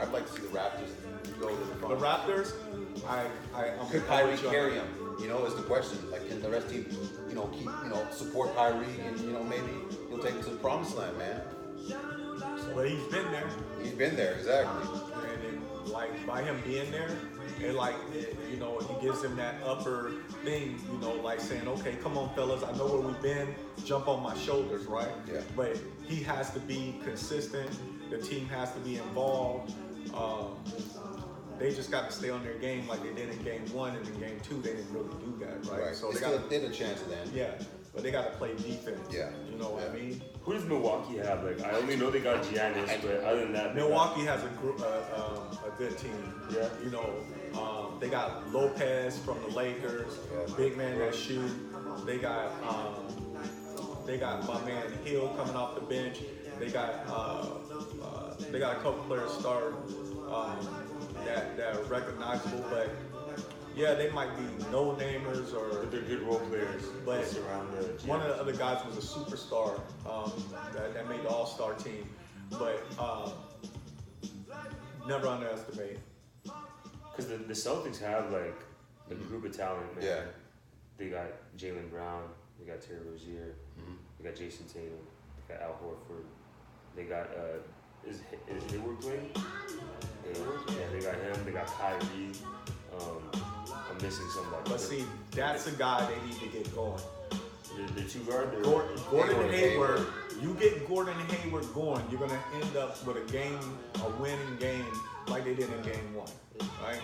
I'd like to see the Raptors go to the The front. Raptors, Could Kyrie carry him? You know, is the question. Like, can the rest team, keep, support Kyrie and, maybe he'll take him to the promised land, man. But he's been there. He's been there, exactly. And then, like, by him being there, it gives him that upper thing, like saying, okay, come on, fellas, I know where we've been, jump on my shoulders, right? Yeah. But he has to be consistent. The team has to be involved. They just got to stay on their game like they did in game 1, and in game 2 they didn't really do that, right? So they had a chance then. Yeah, but they got to play defense. Yeah. You know what I mean? Who does Milwaukee have? Like, I only know they got Giannis, but other than that, Milwaukee has a good team. Yeah. They got Lopez from the Lakers, big man that shoot. They got my man Hill coming off the bench. They got a couple players starting that are recognizable, but yeah, they might be no-namers but they're good role players. But around one of the other guys was a superstar that made the All-Star team, but never underestimate. Because the Celtics have like a group of talent, man. Yeah. They got Jaylen Brown, they got Terry Rozier, they got Jason Tatum, they got Al Horford, they got is Hayward playing? Yeah, they got him. They got Kyrie. I'm missing somebody. But see, that's a guy they need to get going. The two guard. Gordon and Hayward. You get Gordon and Hayward going, you're gonna end up with a winning game like they did in game 1, right?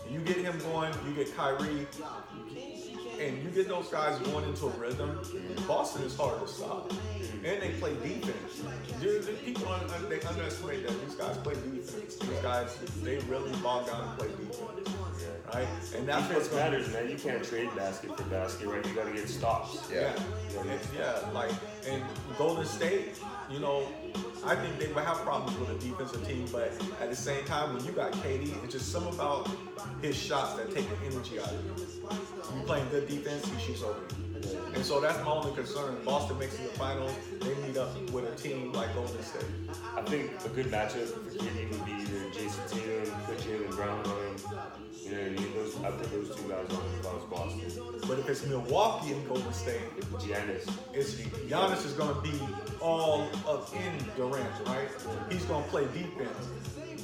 You get him going, you get Kyrie, and you get those guys going into a rhythm. Boston is hard to stop, and they play defense. People they underestimate that these guys play defense. These guys, they really bog down and play defense, right? And that's what matters, man. You can't trade basket for basket, right? You gotta get stops. Yeah. Like in Golden State, I think they would have problems with a defensive team, but at the same time, when you got KD, it's just something about his shots that take the energy out of you. You playing good defense, he shoots over you. And so that's my only concern. Boston makes it to the finals, they meet up with a team like Golden State. I think a good matchup for KD would be either Jason Tatum, put Jaylen Brown on him. You know what I mean? I put those two guys on if I was Boston. But if it's Milwaukee and Golden State, Giannis is going to be all up in Durant, right? He's going to play defense.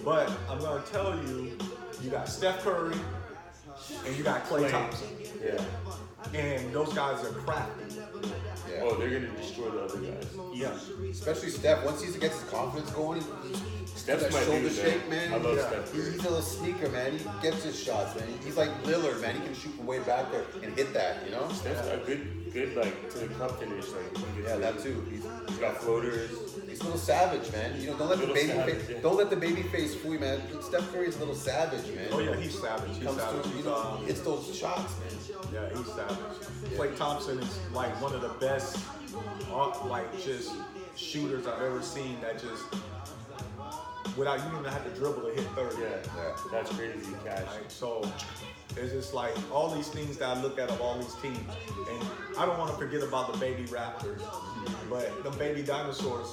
But I'm going to tell you, you got Steph Curry and you got Klay Thompson. Yeah. And those guys are crafty. Yeah. Oh, they're going to destroy the other guys. Yeah. Especially Steph. Once he gets his confidence going, Steph's that my shoulder dude, shake, man. I love Steph. He's a little sneaker, man. He gets his shots, man. He's like Lillard, man. He can shoot from way back there and hit that, Steph's a good like to the cup finish, like that too. He's got floaters. He's a little savage, man. Don't let don't let the baby face fool you, man. Steph Curry's a little savage, man. Oh yeah, he's savage. He's savage. It's those shots, man. Yeah, he's savage. Klay Thompson is like one of the best, just shooters I've ever seen. That just without you even have to dribble to hit 30. Yeah. That's crazy, Cash. Like, so it's just like all these things that I look at of all these teams, and I don't want to forget about the baby Raptors, but the baby dinosaurs.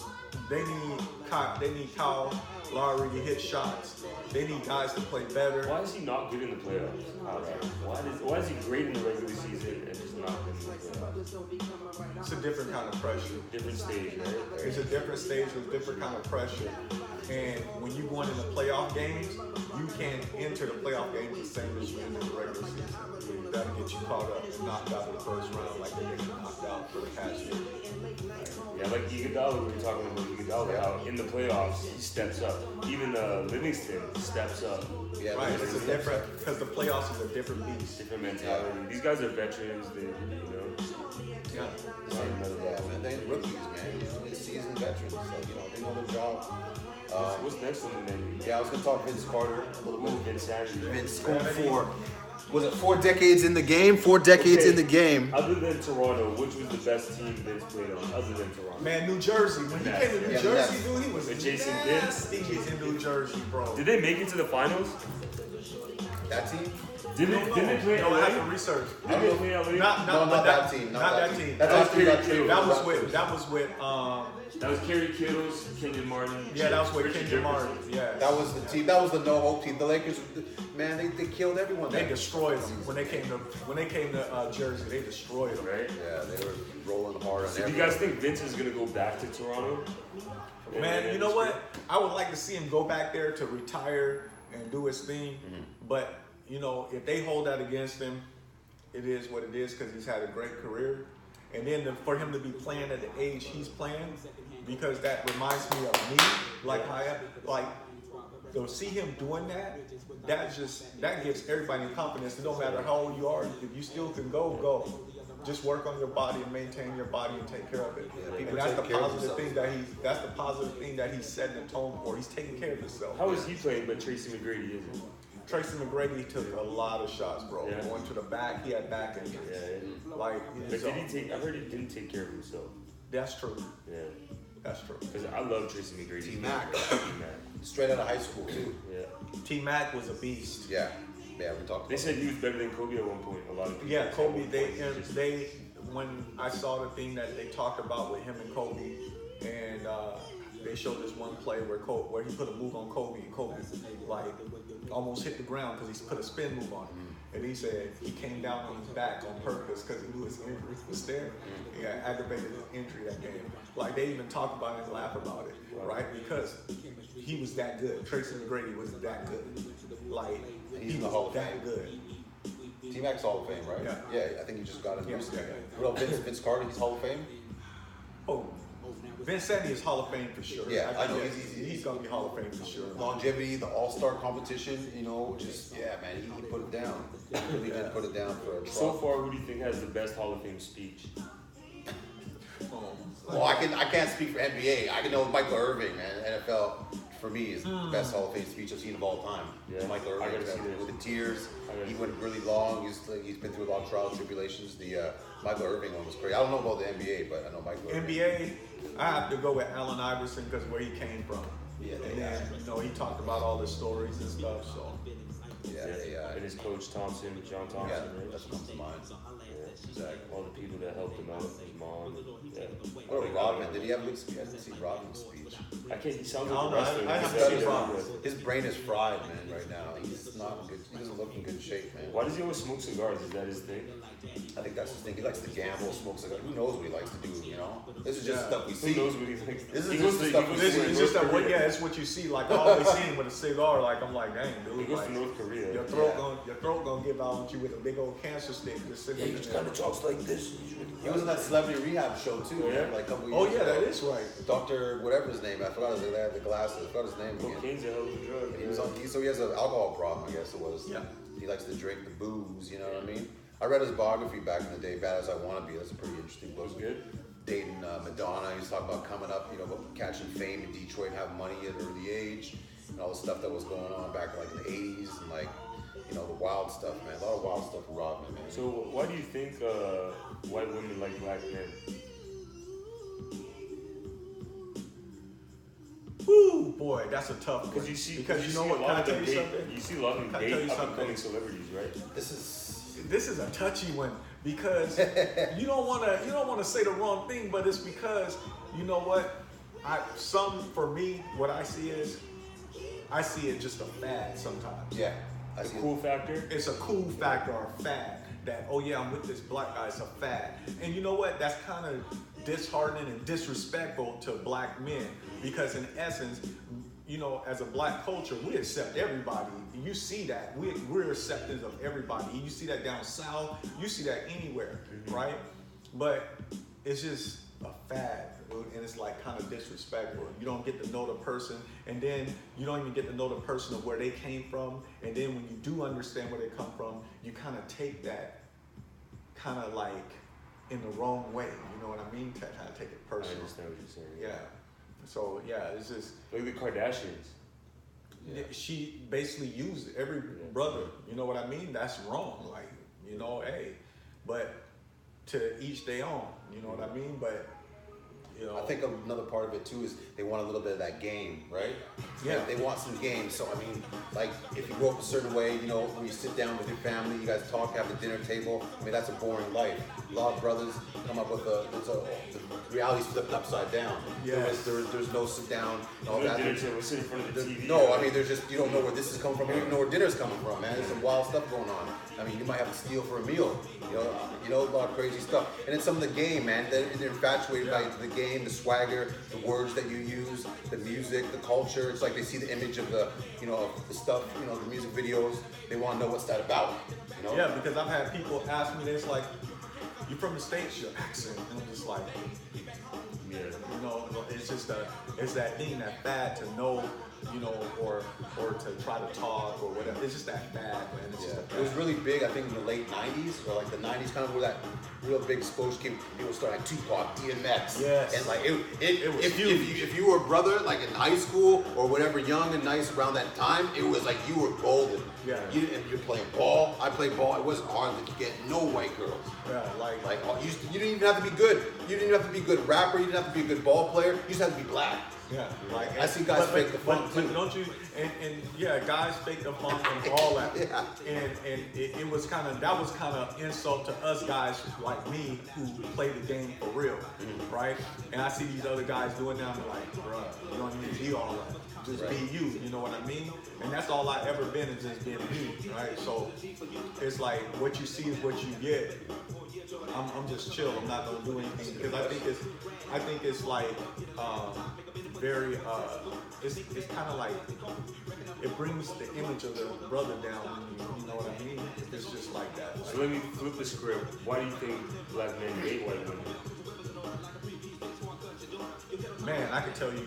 They need Kyle Lowry to hit shots. They need guys to play better. Why is he not good in the playoffs? Why is he great in the regular season and just not good in the playoffs? It's a different kind of pressure. Different stage, right? It's a different stage with different kind of pressure. And when you go into the playoff games, you can't enter the playoff games the same as you enter the regular season. That'll get you caught up and knocked out in the first round like they get knocked out for the past year. Yeah, like Iguodala, we were talking about Iguodala, how in the playoffs he steps up. Even Livingston steps up. Yeah, right. It's a different, because the playoffs is a different beast. Different mentality. Yeah. These guys are veterans. Yeah. Man, they're rookies, man. They're seasoned veterans, so they know their job. What's next on the menu? Yeah, I was gonna talk Vince Carter a little bit. Vince Andrews. Vince scored was it 4 decades in the game? 4 decades in the game. Other than Toronto, which was the best team Vince played on? Other than Toronto. Man, New Jersey. When he came to New Jersey, dude, he was with Jason nasty in New Jersey, bro. Did they make it to the finals? That team? Didn't they play No, I LA? have to research. Didn't they play LA? Not that team. Not that team. That's Kerry Kittle. That was with That was Kerry Kittles, Kenyon Martin. yeah, that was with Richard Kenyon Jefferson. Martin. Yeah. That was the team. That was the no hope team. The Lakers, man, they killed everyone. They that destroyed them season. when they came to Jersey. They destroyed them. Right? Yeah, they were rolling hard on So do you everyone. guys think Vince is gonna go back to Toronto? Man, you know what? I would like to see him go back there to retire and do his thing. But you know, if they hold that against him, it is what it is because he's had a great career. And then for him to be playing at the age he's playing, because that reminds me of me, to see him doing that, that gives everybody confidence. It don't matter how old you are, if you still can go. Just work on your body and maintain your body and take care of it. Yeah, And people that's the take care of positive thing that's the positive thing that he's setting the tone for. He's taking care of himself. How is he playing, but Tracy McGrady isn't? Tracy McGrady took a lot of shots, bro. Yeah. Going to the back, he had back injuries. Yeah. Like, But so, I heard he didn't take care of himself. that's true. Yeah. That's true. Because I love Tracy McGrady. T-Mac. T-Mac. Straight out of high school too. Yeah. T-Mac was a beast. Yeah, we talked. They About said he was better than Kobe at one point. A lot of people. Yeah, said Kobe. at one point They when I saw the thing that they talked about with him and Kobe, and they showed this one play where he put a move on Kobe, and Kobe like almost hit the ground because he put a spin move on him. And he said he came down on his back on purpose because he knew his injury was there. He had aggravated his injury that game. Like they even talk about it and laugh about it, right? Because he was that good. Tracy McGrady was that good. Like He's he in the was Hall of that Fame. good. T-Mac's Hall of Fame, right? Yeah. I think he just got it Yeah, recently. yeah. What about Vince Carter? He's Hall of Fame. Oh, Vince Sandy is Hall of Fame for sure. Yeah, I know. He's gonna be Hall of Fame for sure. Longevity, the All-Star competition, just man, he put it down. He really did put it down for a trophy. So far, who do you think has the best Hall of Fame speech? Well, I can't speak for NBA. I can know Michael Irving, man. NFL for me is the best Hall of Fame speech I've seen of all time. Yeah. Michael I Irving gotta see this. with the tears. I gotta He see went really long. He's been through a lot of trials, tribulations. The Michael Irving one was crazy. I don't know about the NBA, but I know Michael Irving. NBA, I have to go with Allen Iverson because where he came from. Yeah, And then, he talked about all the stories and stuff, so. And his coach Thompson, John Thompson, Yeah, right? that's what comes to mind. Exactly. All the people that helped him out, his mom. Yeah. What about Rodman? Did he have a good speech? I didn't see Rodman's speech. I can't. He sounds I don't like a know, wrestler. I He's haven't such seen a- Rodman. His brain is fried, man, right now. He's not in good. He doesn't look in good shape, man. Why does he always smoke cigars? Is that his thing? I think that's his thing. He likes to gamble, smoke cigars. Who knows what he likes to do? This is just Yeah. stuff we Who see. knows what he thinks? This is He just goes the to- stuff he we goes This to see. is North just that Korea. what, it's what you see. Like I always see him with a cigar. Like I'm like, dang, dude. He goes like, to North Korea. your throat gonna give out with you with a big old cancer stick just sitting He in just there. kind of talks like this. He was in that celebrity rehab show too, Oh, yeah? man, like a couple Oh years yeah, ago. that is right. Dr. whatever his name, I forgot his name. They had the glasses. I forgot his name again. Cocaine's a hell of a drug. He was on. So he has an alcohol problem, I guess it was. Yeah. He likes to drink the booze. You know what I mean? I read his biography back in the day, Bad as I Want to Be. That's a pretty interesting book. That was good. Dating Madonna. He was talking about coming up, about catching fame in Detroit, and having money at an early age, and all the stuff that was going on back in the '80s, and the wild stuff, man. A lot of wild stuff with Rodman, man. So why do you think white women like black men? Whoo, boy, that's a tough one. Because you see, because you know see what? a lot Can I of tell them you date. something? You see a lot of them Can I tell you date something? upcoming celebrities, right? This is a touchy one because you don't want to say the wrong thing, but it's because you know what? For me, what I see is I see it just a fad sometimes. Yeah. I The see cool factor. It's a cool factor or a fad that, oh yeah, I'm with this black guy, it's a fad. And you know what? That's kind of disheartening and disrespectful to black men because in essence, as a black culture, we accept everybody. You see that. We're acceptance of everybody. You see that down south. You see that anywhere, right? But it's just a fad, and it's like kind of disrespectful. You don't get to know the person, and then you don't even get to know the person of where they came from. And then when you do understand where they come from, you kind of take that kind of like in the wrong way. You know what I mean? To kind of take it I personal. understand what you're saying. Yeah. So yeah, it's just Look at the Kardashians. she basically used every brother. You know what I mean? That's wrong. Like hey, but to each their own. You know what I mean? But You know, I think another part of it too is they want a little bit of that game, right? Yeah. Like, they want some game. So I mean, like if you grow up a certain way, you know, when you sit down with your family, you guys talk, have the dinner table. I mean, that's a boring life. A lot of brothers come up with the reality's flipped upside down. Yes. There's no sit down and all No that. dinner table, sit in front of the TV. No, I mean, there's just, you don't know where this is coming from. You don't even know where dinner's coming from, man. There's some wild stuff going on. I mean, you might have to steal for a meal. You know, a lot of crazy stuff. And it's some of the game, man. They're infatuated by the game, the swagger, the words that you use, the music, the culture. It's like they see the image of the, you know, of the stuff, you know, the music videos. They want to know what's that about, you know? Yeah, because I've had people ask me this, like, you from the States, your accent. And I'm just like, Yeah. you know, it's just it's that thing, that bad to know, you know, or to try to talk or whatever. It's just that bad, man. It's just Yeah. It was really big, I think, in the late 90s, or like the 90s, kind of where that real big exposure came. People started like Tupac, DMX. Yes. And like, It was if huge. you were a brother, like in high school or whatever, young and nice around that time, it was like you were golden. Yeah. And you're playing ball. I played ball. It wasn't hard to get no white girls. Yeah, like You didn't even have to be good. You didn't even have to be a good rapper. You didn't have to be a good ball player. You just had to be black. yeah, like I see guys fake the funk but too. don't you? And yeah, guys fake the funk and all that. Yeah. And it was kind of that was kind of insult to us guys like me who play the game for real, right? And I see these other guys doing that. I'm like, bruh, you don't need to be all that. Just be you. You know what I mean? And that's all I ever been is just being me, right? So it's like what you see is what you get. I'm just chill. I'm not gonna do anything because I think it's like very it's kind of like it brings the image of the brother down. You know what I mean? It's just like that. So let me flip the script. Why do you think black men date white women? Man, I can tell you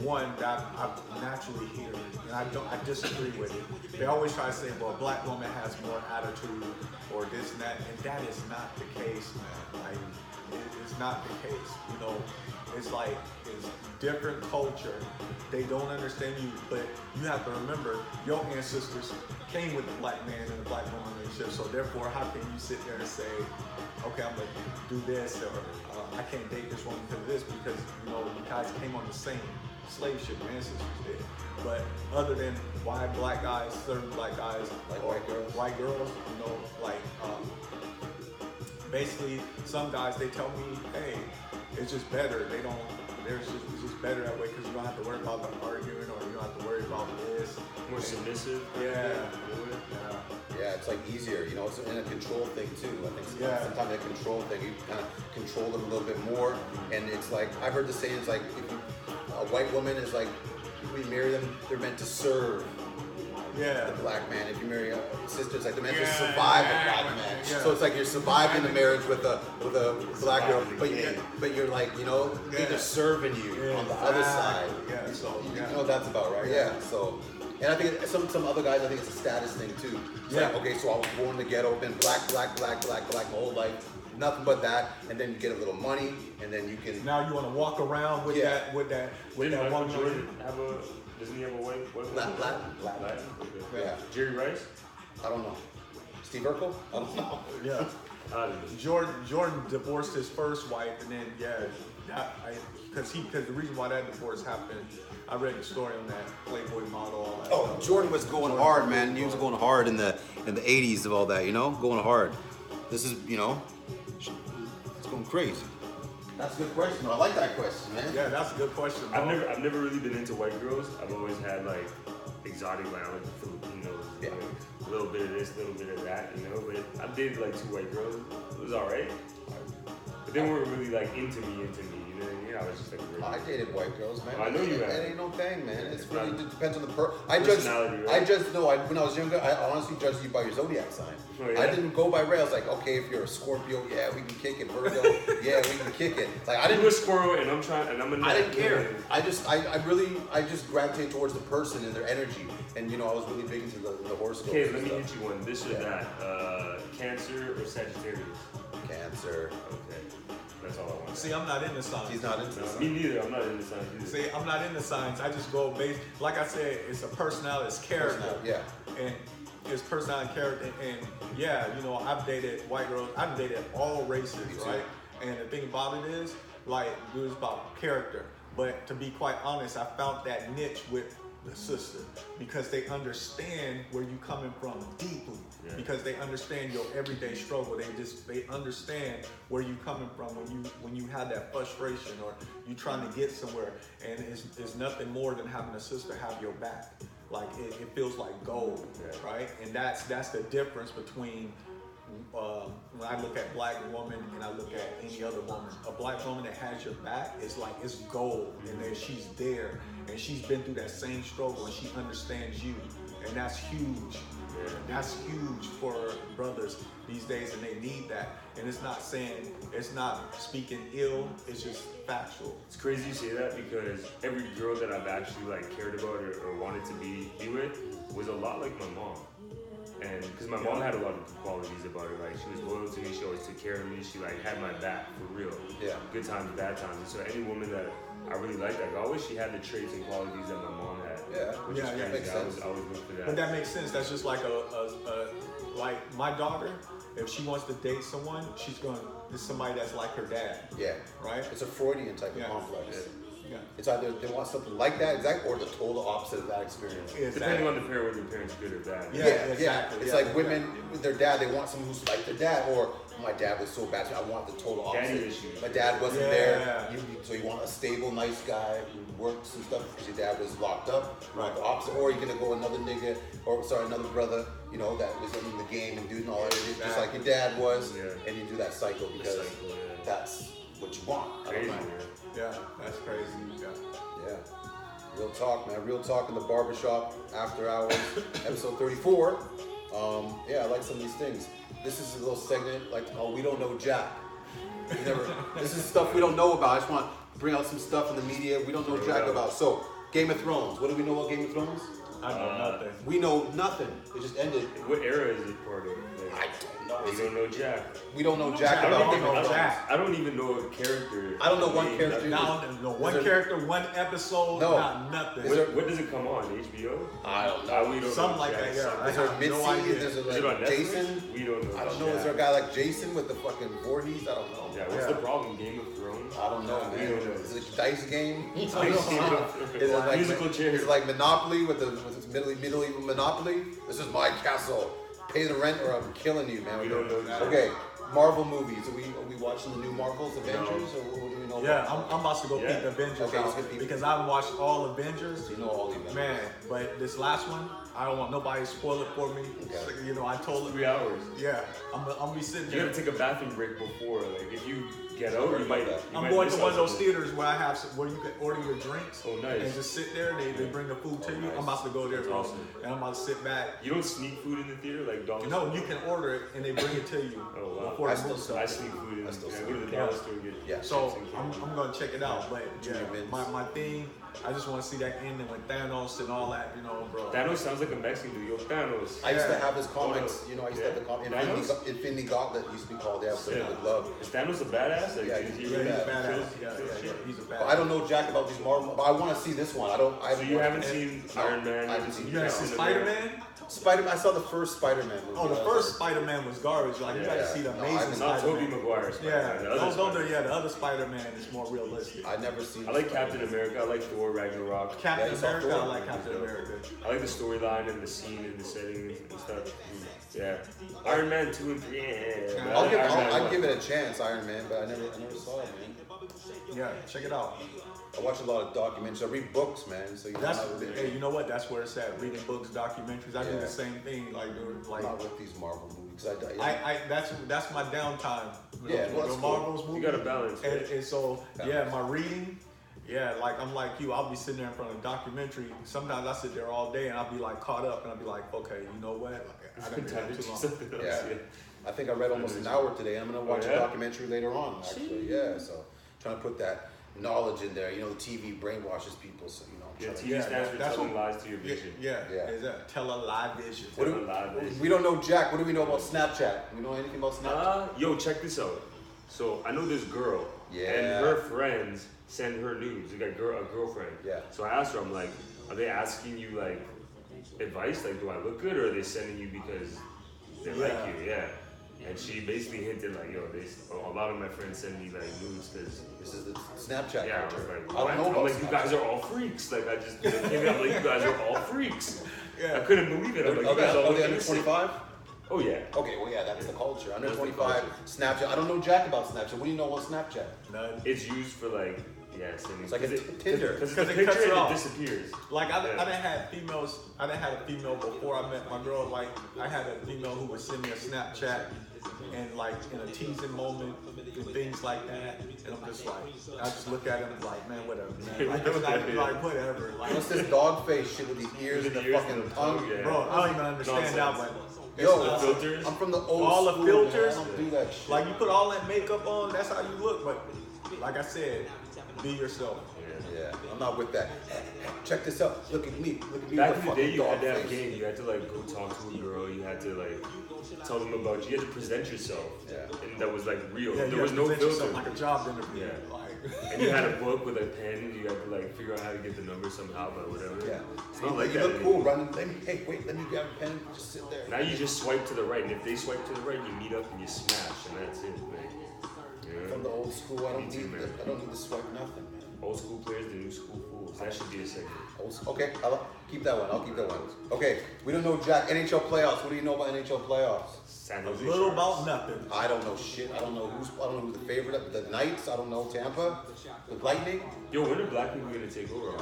one that I naturally hear, and I disagree with it. They always try to say, well, a black woman has more attitude or this and that, and that is not the case, man. Like, it's not the case. You know, it's like it's different culture. They don't understand you, but you have to remember your ancestors came with the black man and the black woman relationship. So therefore, how can you sit there and say, okay, I'm gonna do this, or I can't date this woman because of this, because you know you guys came on the same slave ship, your ancestors did. But other than why black guys, certain black guys, Like or white girls? you know, like basically some guys they tell me, hey, it's just better. It's just better that way because you don't have to worry about the arguing or you don't have to worry about this. More submissive? Yeah. Yeah, it's like easier, you know, it's in a control thing too. I think sometimes a control thing, you kind of control them a little bit more. And it's like, I've heard the saying, it's like, if a white woman is like, if you marry them, they're meant to serve the black man. If you marry a sister, it's like they're meant to survive a black man. Yeah. So it's like you're surviving the marriage with a black girl, but you're like, you know, they're serving you on the other side. Yeah, so You know what that's about, right? Yeah. So, and I think some other guys, I think it's a status thing too. It's like, okay, so I was born in the ghetto, been black my whole life, nothing but that, and then you get a little money, and then you can. Now you want to walk around with that Didn't one Michael Jordan have a? Doesn't he have a white woman? Latin. Latin? Okay. Yeah. Jerry Rice? I don't know. Steve Urkel? I don't know. Yeah. I don't know. Jordan divorced his first wife, and then because the reason why that divorce happened, I read the story on that Playboy model. All that Oh, stuff. Jordan was going hard, man. He was going hard in the 80s of all that, you know, going hard. This is, you know, it's going crazy. That's a good question. I like that question, man. Yeah, that's a good question, bro. I've never really been into white girls. I've always had like exotic like Filipinos, Yeah. like, a little bit of this, a little bit of that, you know. But I dated like 2 white girls. It was alright. But they weren't really like into me, you know what I mean? I was just like I dated white girls, man. I know you have. That ain't no thing, man. It's It's really not- it depends on the Personality, right? when I was younger, I honestly judged you by your zodiac sign. Oh, yeah? I didn't go by rails. Like, okay, if you're a Scorpio, yeah, we can kick it. Virgo, yeah, we can kick it. Like, I I'm didn't. a squirrel and I'm a I didn't care. I just gravitate towards the person and their energy. And you know, I was really big into the horoscope. Okay, let me hit you one. This or that. Cancer or Sagittarius? Cancer. Okay. That's all I want. See, I'm not into signs. He's not into No, this. me neither. I'm not into science either. See, I'm not into signs. I just go based, like I said, it's a personality, it's character. Yeah. And it's personality and character. And yeah, you know, I've dated white girls. I've dated all races, Me too. right? And the thing about it is, like it was about character. But to be quite honest, I found that niche with the sister because they understand where you coming from deeply. Yeah. Because they understand your everyday struggle. They understand where you coming from when you have that frustration or you trying to get somewhere. And it's nothing more than having a sister have your back. Like it feels like gold, Yeah. right? And that's the difference between when I look at black woman and I look at any other woman. A black woman that has your back is like it's gold, and then she's there, and she's been through that same struggle, and she understands you, and that's huge. Yeah. That's huge for brothers these days, and they need that. And it's not speaking ill. It's just factual. It's crazy you say that because every girl that I've actually like cared about or wanted to be with was a lot like my mom. And because my mom had a lot of good qualities about her, like she was loyal to me, she always took care of me, she like had my back for real. Yeah. Good times, bad times. And so any woman that I really liked, like I wish she had the traits and qualities that my mom had. Yeah. Which is crazy. Makes sense. I always look for that. But that makes sense. That's just like like my daughter. If she wants to date someone, it's somebody that's like her dad. Yeah. Right. It's a Freudian type Yeah. of complex. Yeah. It's either they want something like that, exactly, or the total opposite of that experience. Depending on the parent, whether the parent's good or bad. Yeah, exactly. It's Yeah, like women with their dad, they want someone who's like their dad, or my dad was so bad, so I want the total opposite. Daddy issues. My dad wasn't Yeah. there, so you want a stable, nice guy who works and stuff because your dad was locked up. You want the opposite, or you're gonna go another nigga, another brother, that was in the game and doing all that, just like your dad was, and you do that cycle because that's what you want. Crazy, man. Yeah, that's crazy. Yeah. Yeah. Real talk, man. Real talk in the barbershop after hours, episode 34. I like some of these things. This is a little segment like, we don't know Jack. This is stuff we don't know about. I just want to bring out some stuff in the media we don't know Jack about. So, Game of Thrones. What do we know about Game of Thrones? I know nothing. We know nothing. It just ended. What era is it part of? I don't know. You don't know Jack. We don't know Jack about Game of Thrones. I don't even know a character. I don't know one character. One character, one episode, not nothing. What does it come on? HBO? I don't know. We don't Something know like Jack. that, yeah. Is there I Mitzi? have no idea. Is Is there it on like Netflix? Jason? We don't know. I don't know. Is there a guy like Jason with the fucking Voorhees? I don't know. Yeah, what's the problem? Game of Thrones? I don't know, We man. don't know. Is it a dice game? Is Is it like musical chairs? Is it like Monopoly with its medieval Monopoly? This is my castle. Pay the rent or I'm killing you, man. We don't know that. Okay, Marvel movies. Are we watching the new Marvels, Avengers, or what do we know? Yeah, about? I'm about to go peep the Avengers Okay, let's out get peep. because I've watched all Avengers. You know all the Avengers. Man, but this last one, I don't want nobody to spoil it for me. Okay. So, I told 3 hours. Yeah, I'm gonna be sitting You there. gotta take a bathroom break before. Like if you get out, you might. I'm going to one of those theaters where where you can order your drinks Oh, nice. and just sit there. They bring the food to you. Nice. I'm about to go there, That's bro, awesome. and I'm about to sit back. You don't sneak food in the theater like dollar No, store? you can order it and they bring it to you Oh, wow. before I the movie still- I starts. sneak food in. I still I see go to the it. dollar store and get. Yeah. So I'm gonna check it out, but yeah, Jimmy my thing, I just want to see that ending with Thanos and all that, bro. Thanos sounds like a Mexican dude. Yo, Thanos. I used to Yeah. have his comics. I used to have the comic. Thanos? Infinity Gauntlet used to be called. Yeah, with Yeah. love. Is Thanos a badass? Like, Yeah, is he he's Yeah, really he's bad. badass. kills- Yeah, kills shit? he's a badass. But I don't know Jack about these Marvel. But I want to see this one. I don't. So you haven't seen Iron Man? I haven't seen You guys see Captain Spider-Man? Spider-Man. I saw the first Spider-Man movie. Oh, the first Spider-Man was garbage. Like, you Yeah. gotta see the No, amazing I've Not Tobey Spider-Man. Maguire. Yeah, Spider-Man, the other those Spider-Man. the other Spider-Man is more realistic. I never seen. I like Captain America. I like Thor Ragnarok. Captain Yeah, you saw America, Thor. I like Captain America. I like the storyline and the scene and the setting and stuff. Yeah. Iron Man 2 and 3. Yeah. But I like Iron Man I'd 1. give it a chance, Iron Man, but I never saw it, man. Yeah, check it out. I watch a lot of documentaries. I read books, man. So That's not with hey, you know what? That's where it's at. Reading books, documentaries. I do Yeah. the same thing. not with these Marvel movies. That's my downtime. Yeah, well, the that's Marvel's You movies. gotta balance, And, right? and so my reading. Yeah, like I'm like you. I'll be sitting there in front of a documentary. Sometimes I sit there all day and I'll be like caught up and I'll be like, okay, you know what? Like, I done been Time here to too do long. something else. Yeah. I think I read almost an hour today. I'm gonna watch yeah? a documentary later on. Actually, yeah. So trying to put that knowledge in there. The TV brainwashes people. So Yeah, trying to- TV Yeah, stands for that's telling what- lies to your Yeah, vision. yeah. Yeah. Is that tell a live vision? What do Telling live vision. we don't know Jack. What do we know about Snapchat? We know anything about Snapchat? Yo, check this out. So I know this girl, Yeah. and her friends send her nudes. You got a girlfriend. Yeah. So I asked her, I'm like, are they asking you like advice? Like, do I look good, or are they sending you because they like you? Yeah. And she basically hinted like, yo, a lot of my friends send me like nudes because This is the Snapchat. yeah, I was like, I don't know about I'm like, Snapchat. you guys are all freaks. Like I just came out like, you guys are all freaks. Yeah. I couldn't believe it. I'm like, you guys all Are look they under innocent. 25? Oh yeah. Okay, well yeah, that's the culture. Under That's the 25, culture. Snapchat. I don't know jack about Snapchat. What do you know about Snapchat? None. It's used for like, It's like a Tinder. Because Cause the it cuts picture it and off. it disappears. Like I Yeah. done had females. I done had a female before I met my girl. Like I had a female who would send me a Snapchat and like in a teasing moment and things like that. And I'm just like, I just look at him like, man, whatever, man. Like, it's not, like whatever. Like, What's this dog face shit with these ears and the Ears fucking and the tongue? tongue, yeah. bro, I don't even understand that Nonsense. one. Yo, The filters. I'm from the old All the school, filters? man. I don't do that shit. Like you put all that makeup on, that's how you look. But like I said, be yourself. Yeah, I'm not with that. Check this out. Look at me. Look at me. Back with in a the day, fucking you had dog to have face. game. You had to like go talk to a girl. You had to like tell them about you. You had to present yourself. Yeah. And that was like real. Yeah, there you was have to no present yourself filter. like a job interview. Yeah. Like, And you had a book with a pen. You had to like figure out how to get the number somehow, but whatever. Yeah. It's not like you that look anymore. cool. Running. Hey, wait. Let me grab a pen. Just sit there. Now you just swipe to the right, and if they swipe to the right, you meet up and you smash, and that's it, man. Yeah. From the old school, I don't Me too, need. man. I don't need to swipe nothing, man. Old school players, the new school fools. That should be a segment. Okay, keep that one. I'll keep that one. Okay, we don't know jack. NHL playoffs. What do you know about NHL playoffs? San a Jose little Sharks. about nothing. I don't know shit. I don't know who's the favorite. The Knights. I don't know Tampa. The Lightning. Yo, when are black people gonna take over?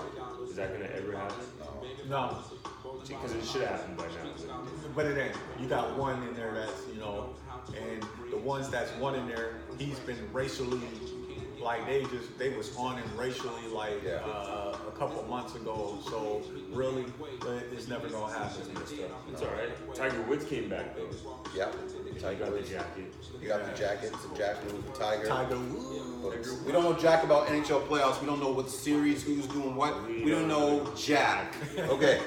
Is that gonna ever happen? No, Because it should have happened by now. but it ain't. You got one in there that's, and the ones that's one in there, he's been racially, like they was on him racially like Yeah. a couple months ago. So really, it's never gonna happen. It's alright. Tiger Woods came back though. Yeah. He Tiger got the Woods. jacket. You got the jacket. It's a jacket with the tiger. Tiger Woods. We don't know jack about NHL playoffs. We don't know what series, who's doing what. We don't know jack. Okay.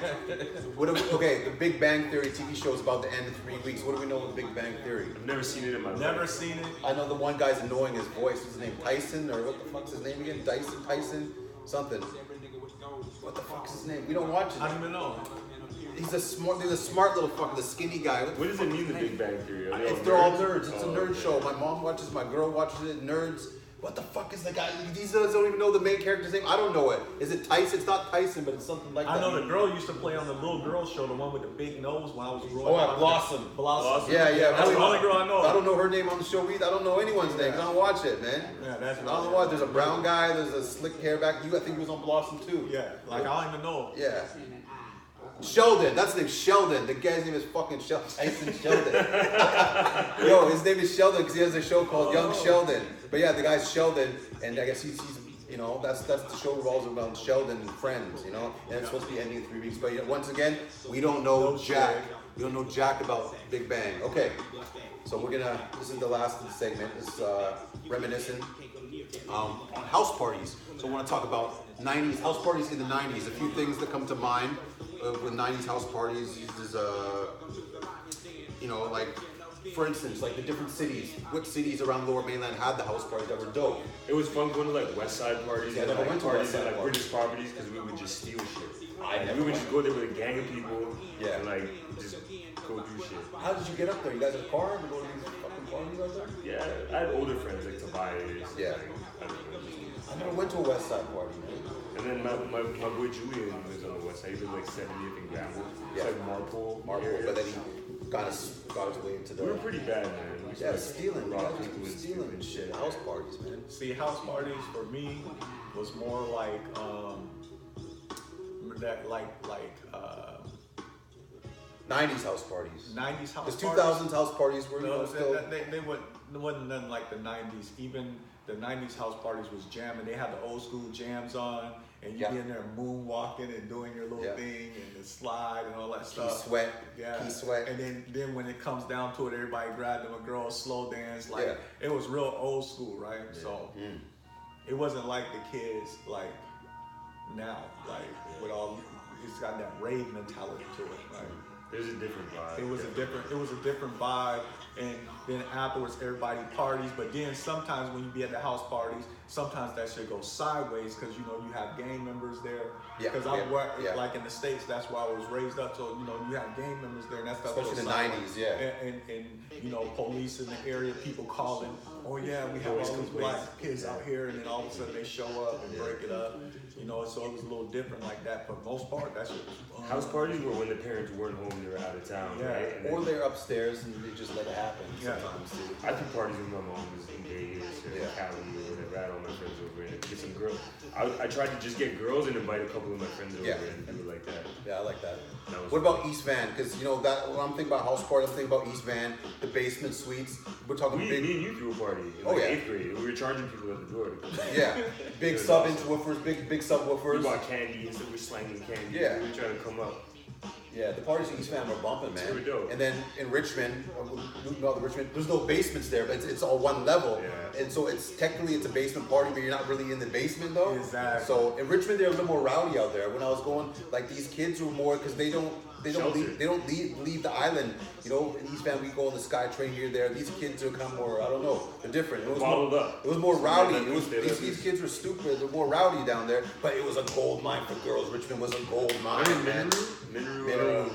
Okay, the Big Bang Theory TV show is about to end in 3 weeks. What do we know of Big Bang Theory? I've never seen it in my life. Never seen it. I know the one guy's annoying his voice. What's his name? Tyson? Or what the fuck's his name again? Tyson? Something. What the fuck's his name? We don't watch I it. don't even know. He's a smart little fucker, the skinny guy. What does it mean, the Big Bang Theory? Are If they're all nerds? nerds, it's a Oh, nerd okay. show. My mom watches, my girl watches it, nerds. What the fuck is the guy? These guys don't even know the main character's name. I don't know it. Is it Tyson? It's not Tyson, but it's something like that. I know the girl used to play on the little girl show, the one with the big nose when I was growing Oh, up. Blossom. Blossom. Yeah, yeah. That's the I only girl I know. I don't know her name on the show either. I don't know anyone's name. 'Cause I don't watch it, man. Yeah, that's I don't know what. There's a brown guy. There's a slick hair back. I think he was on Blossom too. Yeah, like I don't even know. Yeah. Sheldon, that's his name, Sheldon. The guy's name is fucking Tyson Sheldon. Yo, his name is Sheldon because he has a show called Young Sheldon. But yeah, the guy's Sheldon, and I guess he's that's the show revolves around Sheldon and friends, and it's supposed to be ending in 3 weeks. But once again, we don't know jack. We don't know jack about Big Bang. Okay, so this is the last of the segment. It's reminiscent on house parties. So I want to talk about 90s house parties in the 90s. A few things that come to mind with 90s house parties is like, for instance, like the different cities. What cities around Lower Mainland had the house parties that were dope? It was fun going to like West Side parties Yeah, I and never like went to parties West Side and like parties. British properties because we would just steal shit. never We would went. just go there with a gang of people Yeah. and like just go through shit. How did you get up there? You guys had a car to go to these fucking parties out there? Yeah, I had older friends like Tobias. Yeah. Like, I don't know. I never went to a West Side party, man. And then my boy Julian lives on the west side. He lives like 70th and Granville. It's Yeah. like Marpole. Marvel, area. but then he got his way into the. We were pretty bad, man. We used to, Yeah, like, stealing. You rob guys people were and stealing and shit. House parties, man. See, house parties for me was more like that, like 90s house parties. 90s house Because parties. 2000s house parties were, No, still. there wasn't nothing like the 90s. Even the 90s house parties was jamming. They had the old school jams on, and you Yeah. be in there moonwalking and doing your little Yeah. thing and the slide and all that Key stuff. sweat. Yeah. Key sweat. And then when it comes down to it, everybody grabbed them a girl slow dance. Like Yeah. it was real old school, right? So it wasn't like the kids like now, like with all it's got that rave mentality to it, right? There's a different vibe. It was a different vibe, and then afterwards everybody parties. But then sometimes when you be at the house parties, sometimes that shit goes sideways because you have gang members there. Yeah. Because like in the States, that's where I was raised up. So you have gang members there, and that stuff Especially goes in the sideways. 90s, yeah. And police in the area, people calling, oh yeah, we have all these black kids out here, and then all of a sudden they show up and break it up. So it was a little different like that. For the most part, that shit was fun. House parties were when the parents weren't home, they were out of town, right? And Or they're upstairs and they just let it happen Yeah. sometimes too. I threw parties when my mom was in Vegas or Cali or whatever. I had all my friends over and get some girls. I tried to just get girls and invite a couple of my friends over and do it like that. Yeah, I like that. That was What about East Van? Because that when I'm thinking about house party, I'm thinking about East Van, the basement suites. We're talking me big. and you threw a party in Oh, yeah. 8th grade. We were charging people at the door to come in. Yeah, big It was sub-inch awesome. woofers, big We subwoofers. bought candy and so we were slanging candy. Yeah. We were trying to come up. Yeah, the parties in East Van were bumping, man. They were dope. And then in Richmond, there's no basements there, but it's all one level. Yeah. And so technically it's a basement party, but you're not really in the basement though. Exactly. So in Richmond, they're a little more rowdy out there. When I was going, like these kids were more because they don't leave the island. In East Van we go on the Sky Train here, there. These kids are kind of more, I don't know, they're different. It was Bottled more, up. It was more rowdy. These These kids were stupid. They're more rowdy down there. But it was a gold mine for girls. Richmond was a gold mine, man. Minneru,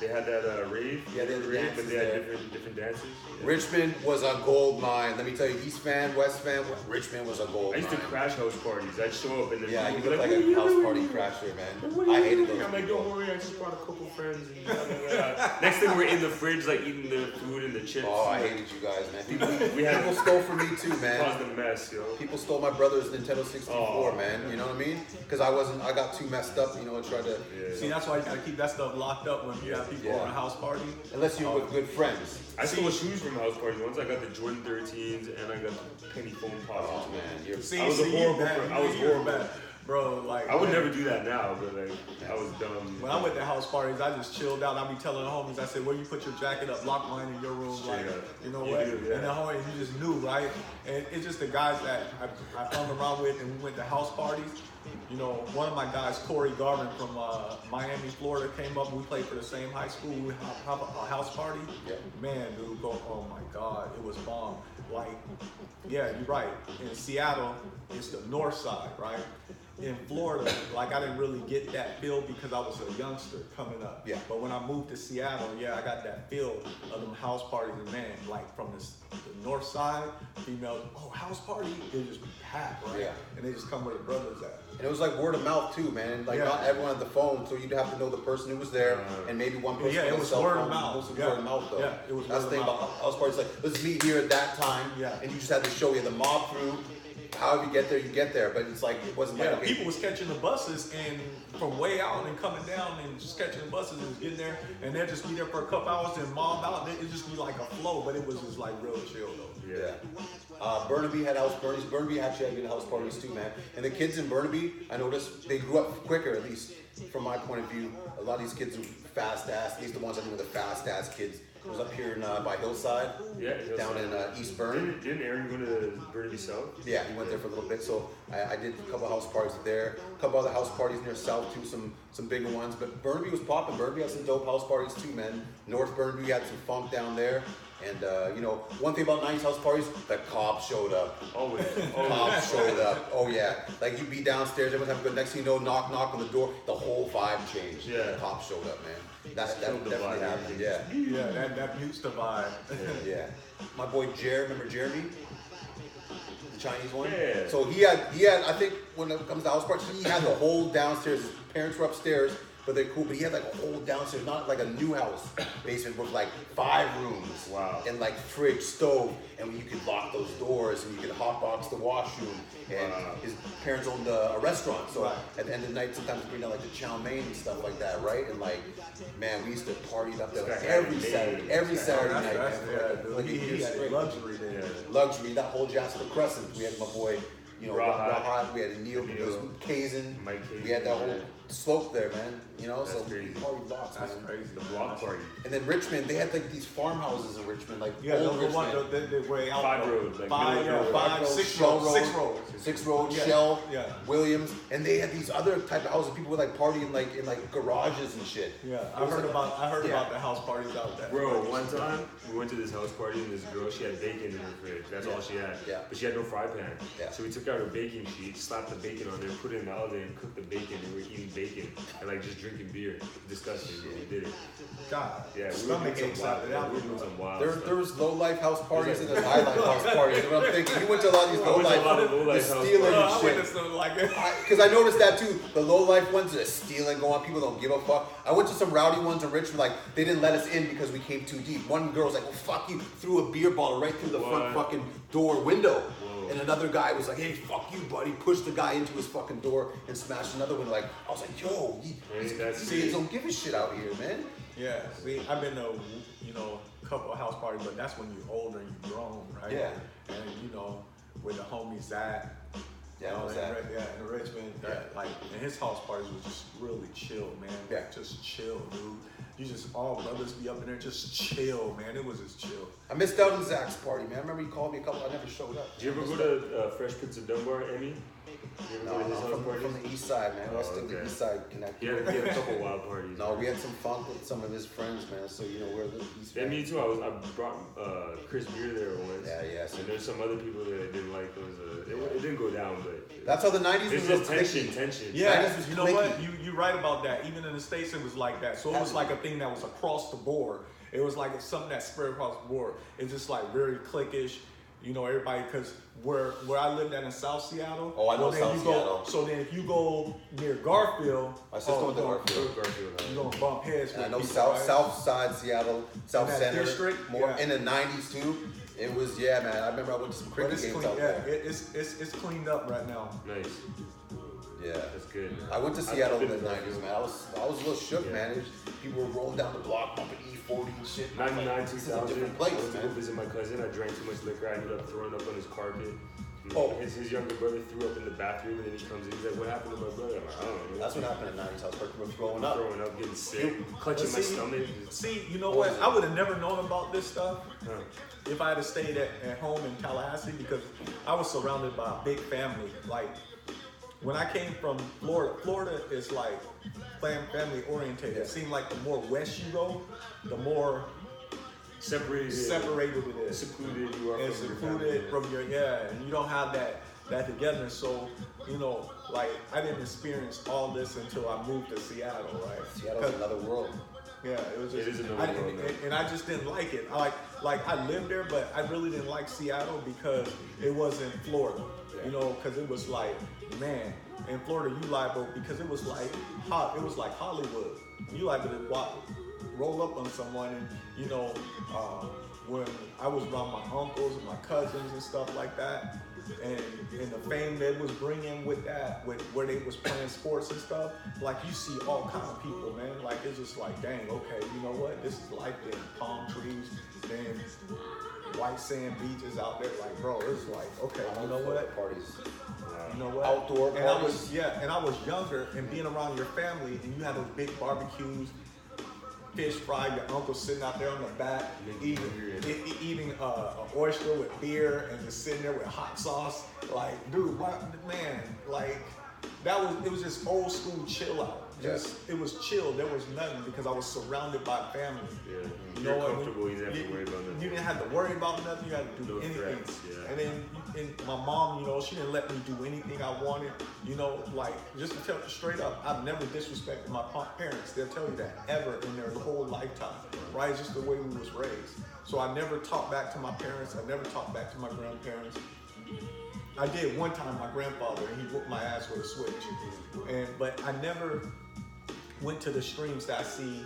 they had that rave. Yeah, they had the rave, dances but they had there. different dances. Yeah. Richmond was a gold mine. Let me tell you, East Van, West Van, Richmond was a gold I mine. used to crash house parties. I'd show up and then Yeah, you people look would like be a house "What are party you doing?" crasher, man. What are you I hated doing? those I'm like, people. don't worry, I just brought a couple friends. And next thing we're in the fridge, like eating the food and the chips. Oh, I hated you guys, man. We had- People stole from me too, man. Caused a mess, yo. People stole my brother's Nintendo 64, Oh. man. You know what I mean? Because I got too messed up, and tried to. Yeah. See, that's why you gotta keep that stuff locked up when you have people Yeah. on a house party. Unless you're with good friends. I stole shoes from house parties once. I got the Jordan 13s and I got the penny foam pops. Oh man, you're. See, I was a you horrible bad. friend. I was You're horrible. bad. Bro, like I would man, never do that now, but like I was dumb. When I went to house parties, I just chilled out. I'd be telling the homies, I said, where you put your jacket up, lock mine in your room, Straight like, up. you know You what? do, yeah. And the homies, you just knew, right? And it's just the guys that I hung around with and we went to house parties. One of my guys, Corey Garvin from Miami, Florida, came up. We played for the same high school. We have a house party. Yeah. Man, dude, oh my God, it was bomb. Like, yeah, you're right. In Seattle, it's the north side, right? In Florida, like I didn't really get that feel because I was a youngster coming up. Yeah. But when I moved to Seattle, I got that feel of them house parties. And man, like from the north side, females, house party, they just be packed, right? Yeah. And they just come where the brothers at. And it was like word of mouth too, man. Like not everyone had the phone, so you'd have to know the person who was there, and maybe one person. Yeah, with it a was cell word phone. of mouth. Most of it was Yeah. word of mouth, though. Yeah, it was That's word the thing of about house parties. Like, let's meet here at that time, Yeah. and you just had to show you the mob through. However you get there, you get there. But it's like it wasn't Yeah, like okay, people was catching the buses and from way out and coming down and just catching the buses and getting there, and they'd just be there for a couple hours and mob out. It'd just be like a flow, but it was just like real chill though. Yeah. Burnaby had house parties. Burnaby actually had good house parties too, man. And the kids in Burnaby, I noticed they grew up quicker, at least from my point of view. A lot of these kids are fast ass. At least the ones I knew were the fast ass kids. It was up here in, by Hillside, down in East Burn. Didn't Aaron go to Burnaby South? Yeah, he went there for a little bit. So I did a couple house parties there. A couple other house parties near South too, some bigger ones. But Burnaby was popping. Burnaby had some dope house parties too, man. North Burnaby had some funk down there. And one thing about 90s house parties, the cops showed up. Always. Cops showed up. Oh yeah. Like you'd be downstairs, everyone's having a good. Next thing you know, knock on the door, the whole vibe changed. Yeah. The cops showed up, man. That Killed the definitely vibe, happened. everything. Yeah. Yeah, that mutes the vibe. Yeah. My boy remember Jeremy? The Chinese one? Yeah. So he had I think when it comes to house parties, he had the whole downstairs. His parents were upstairs, but they're cool. But he had like a whole downstairs, not like a new house basement with like 5 rooms. Wow. And like fridge, stove, and you could lock those doors and you could hotbox the washroom. And his parents owned a restaurant, so at the end of the night, sometimes we bring down like the chow mein and stuff like that, right? And like, man, we used to party up there like every Saturday night. Man, like a year He had straight. luxury there. Luxury, that whole Jasper Crescent. We had my boy, Rahat. Rahat. We had Neil, Neil. Kazin. Mike Kazin, We had that whole slope there, man. You know, That's so crazy. party blocks, That's man. crazy. The block party. And then Richmond, they had like these farmhouses in Richmond, like Yeah, old the one Richmond. the way out. 5 roads, like five, middle road. 5, 6 roads. 6 roads. 6 Road, Yeah, Shell, yeah. Williams, and they had these other type of houses. People would like partying like in like garages and shit. Yeah, It I was heard like- about yeah. the house parties out there. Bro, one time we went to this house party and this girl, she had bacon in her fridge. That's all she had. Yeah. But she had no fry pan. Yeah. So we took out her baking sheet, slapped the bacon on there, put it in the oven, and cooked the bacon. And we were eating bacon and like just drinking beer. Disgusting, bro. We did it. God, Yeah, we were stomach doing aches some after wild, that. we were doing some wild There stuff. was low life house parties and there's high life house parties. You know what I'm thinking? You went to a lot of these I low went to a lot of life, low-life the house stealing parties. and I went shit. to something like it. Because I noticed that too. The low life ones, the stealing going on, people don't give a fuck. I went to some rowdy ones in Richmond, like they didn't let us in because we came too deep. One girl was like, "Well, fuck you," threw a beer bottle right through the front What? fucking door window. Whoa. And another guy was like, "Hey, fuck you, buddy," pushed the guy into his fucking door and smashed another one. Like, I was like, "Yo, Hey, that's these kids don't give a shit out here, man." Yeah, see, I've been to, a couple of house parties, but that's when you're older and you're grown, right? Yeah. And, with the homie Zach, Yeah, in Zach. in Richmond, and his house parties was just really chill, man. Yeah. Just chill, dude. You just, all brothers be up in there just chill, man. It was just chill. I missed out on Zach's party, man. I remember he called me a couple. I never showed up. Did you ever go to Fresh Prince of Dunbar, Emmy? You ever No, go to his house from parties? the east side, man. Oh, West of the okay. east side connect. He had a couple wild parties. No, we had some fun with some of his friends, man. So we're the east. Yeah, me too. I brought Chris Beer there once. Yeah. So And there's some other people that I didn't like. It didn't go down, but that's how the '90s it's was. just Clicky. tension. Yeah, 90s was you know what? clicky. You're right about that. Even in the States, it was like that. So it was like a thing that was across the board. It was like something that spread across the board. It's just like very cliquish. Everybody, because where I lived at in South Seattle. Oh, I know then South you Seattle. So then if you go near Garfield, My sister went to Garfield. you're going to bump heads And with I know people, South right? South Side Seattle, South that Center, district? more Yeah. in the '90s too. It was man. I remember I went to some But cricket it's games clean, out yeah, there. it's cleaned up right now. Nice. Yeah. That's good. I went to I've Seattle in been the to '90s, Garfield. man. I was a little shook, Yeah. man. People were rolling down the block, bumping E40 and shit. And I was 99, like, this is a 2000. different place, I went to go man. visit my cousin. I drank too much liquor. I ended up throwing up on his carpet. Oh. His younger brother threw up in the bathroom, and then he comes in. He's like, "What happened to my brother?" I'm like, "I don't know." That's what happened in '90s. I was growing up. Throwing up, getting sick, clutching my see- stomach. See, you know what? I would have never known about this stuff Huh. if I had stayed at home in Tallahassee because I was surrounded by a big family. Like when I came from Florida is like family oriented. Yeah. It seemed like the more west you go, the more Separated separated it is. secluded you are And from your secluded family. from your and you don't have that togetherness. So like I didn't experience all this until I moved to Seattle, right? Seattle's another world. Yeah, it was just. It is another I, world, man. and I just didn't like it. I lived there, but I really didn't like Seattle because it wasn't Florida. Yeah. Because it was like, man, in Florida you liable because it was like Hollywood. You liable to roll up on someone, and when I was around my uncles and my cousins and stuff like that. And the fame they was bringing with that, with where they was playing sports and stuff, like you see all kind of people, man. Like it's just like, dang, okay, you know what? This is life. Then palm trees, then white sand beaches out there. Like, bro, it's like, okay, you know what? Parties. You know what? Outdoor and I parties. was younger and being around your family, and you had those big barbecues. Fish fry, your uncle sitting out there on the back eating an oyster with beer and just sitting there with hot sauce. Like, dude, man, like it was just old school chill out. It was chill. There was nothing because I was surrounded by family. Yeah. You You're know what? comfortable. You didn't have to worry about nothing. You didn't have to worry about nothing. You had to do No anything. threats, yeah. And then my mom, she didn't let me do anything I wanted. Like just to tell you straight up, I've never disrespected my parents. They'll tell you that ever in their whole lifetime, right? It's just the way we was raised. So I never talked back to my parents. I never talked back to my grandparents. I did one time, my grandfather, and he whooped my ass with a switch. But I never went to the streams that I see,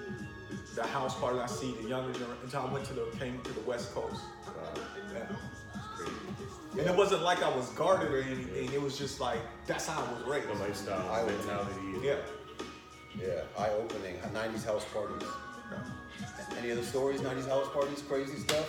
the house party I see, the younger generation, until I came to the West Coast. Yeah. And it wasn't like I was guarded or anything. It was just like, that's how I was raised. The lifestyle, mentality. Yeah. Yeah, eye-opening. 90s house parties. Any other stories? 90s house parties, crazy stuff?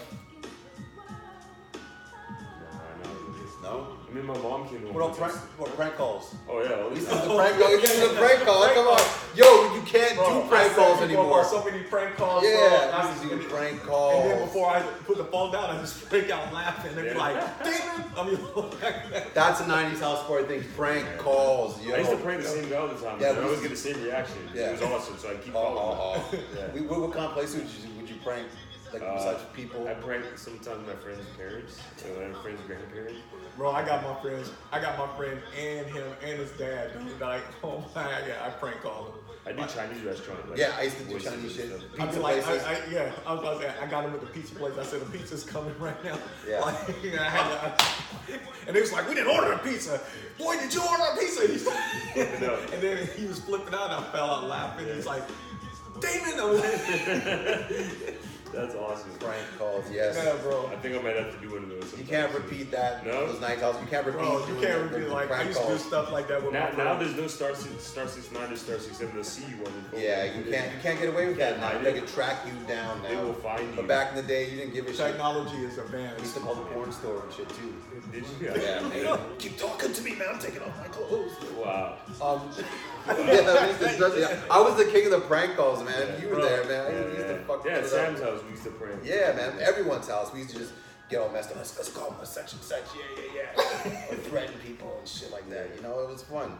No, No? I mean, my mom came home. What prank calls? Oh, yeah. All We the used to time. do the prank calls. You get the prank calls. Come on. Yo, you can't do prank calls anymore. So many prank calls, Yeah, bro. we used to do prank calls. And then before I put the phone down, I just break out laughing. They'd be like, Damon! I mean, That's a 90s house party thing. Prank calls, yo. I used to prank the same guy all the time. Yeah, I always get the same reaction. Yeah. It was awesome, so I keep following him. Yeah. What kind of places would you prank? Like besides people? I prank sometimes my friends' parents, so I have friends' grandparents. bro, I got my friend and him and his dad. Dude, like, oh my God, I prank call him. I do Chinese restaurants. Like, Yeah, I used to do Chinese shit. I Pizza mean, like, places. I was about to say, I got him at the pizza place. I said, the pizza's coming right now. Yeah. Like, and he was like, we didn't order a pizza. Boy, did you order a pizza? And then he was flipping out, and I fell out laughing. He's like, Damon! That's awesome. Prank calls, yes. Yeah, bro. I think I might have to do one of those. You can't repeat that. No? Those night calls. You can't repeat. Bro, you doing can't the repeat like I prank used to do calls. stuff like that with my Now friends. there's no star 69 or star 67. They'll see you on the phone. Yeah, you can't get away with that now. hide They it. can track you down now. They will find you. But back in the day, you didn't give a shit. Technology is We advanced. used to call the porn store and shit too. Did you? Yeah, man. Keep talking to me, man. I'm taking off my clothes. Wow. I was the king of the prank calls, man. You were Bro. there, man. I used to fuck Yeah, at shit Sam's up. house we used to prank. Yeah, man. Everyone's house. We used to just get all messed up. Let's call them a such and such. Yeah. Or threaten people and shit like that. You know, it was fun.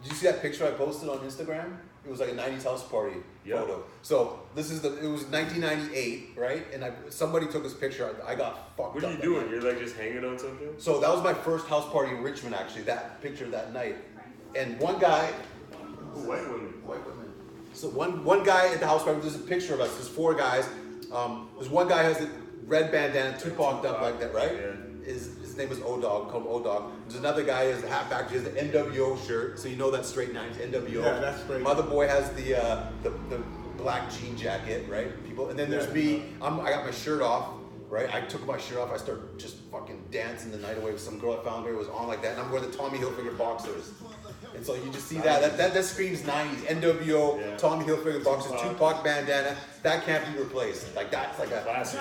Did you see that picture I posted on Instagram? It was like a 90s house party photo. So it was 1998, right? And somebody took this picture. I got fucked up. What are you that doing? night. You're like just hanging on something? So that was my first house party in Richmond, actually. That picture that night. And one guy, White women. white women. So one guy at the house party. There's a picture of us. There's 4 guys. There's one guy who has a red bandana, Tupac up like that, right? Yeah. His name is O-Dog, called O-Dog. There's another guy who has the hat back. He has the NWO shirt, so you know that's straight 90s NWO. Yeah, that's straight. Mother Boy has the black jean jacket, right? People, and then there's me. I got my shirt off, right? I took my shirt off. I started just fucking dancing the night away with some girl I found her. It was on like that, and I'm wearing the Tommy Hilfiger boxers. And so you just see that screams 90s. NWO, Yeah. Tommy Hilfiger boxers, Tupac bandana. That can't be replaced. Like that's like a Classic.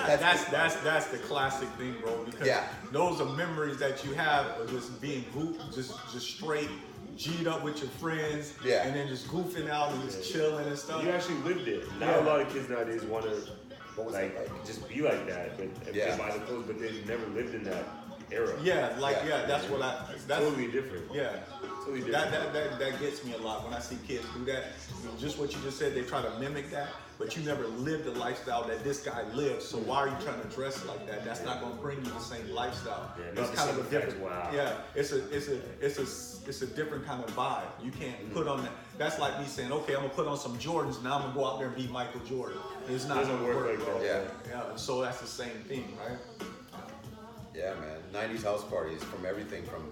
That's the classic thing, bro. Because Yeah. those are memories that you have of just being just straight G'd up with your friends, Yeah. and then just goofing out and just chilling and stuff. You actually lived it. Now Yeah. a lot of kids nowadays want to What was like that like? just be like that, but Yeah. buy the clothes, but they've never lived in that era. Yeah, Yeah. that's what that's Totally different. yeah. Totally different. That gets me a lot when I see kids do that. I mean, just what you just said, they try to mimic that, but you never lived the lifestyle that this guy lives. So why are you trying to dress like that? That's not going to bring you the same lifestyle. Yeah, it's not the kind of same a different. effect, wow. Yeah, it's a different kind of vibe. You can't put on that. That's like me saying, okay, I'm gonna put on some Jordans. Now I'm gonna go out there and be Michael Jordan. It's not Doesn't gonna work work like bro. that. Yeah. Yeah. So that's the same thing, right? Yeah, man. 90s house parties from everything from.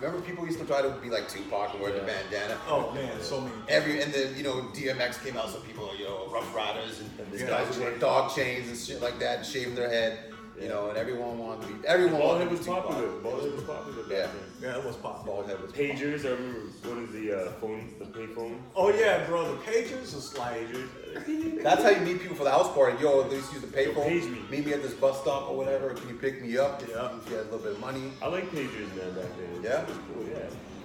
Remember people used to try to be like Tupac and wear the bandana. Oh man, so many. And then DMX came out, so people Rough Riders and these Yeah. guys who wear dog chains and shit like that, and shaving their head. And everyone wanted to be. Everyone Bald wanted head to was be Tupac. popular. Bald head was popular back Yeah. then. Yeah, it was popular. Bald head was Pagers, I remember going to the phone, the pay phone. Oh yeah, bro, the pagers was like. That's how you meet people for the house party. Yo, they used to use the Yo, payphone. page me. Meet me at this bus stop or whatever. Can you pick me up if, Yeah. if you had a little bit of money? I like pagers, man, back then. Yeah? It was cool, yeah.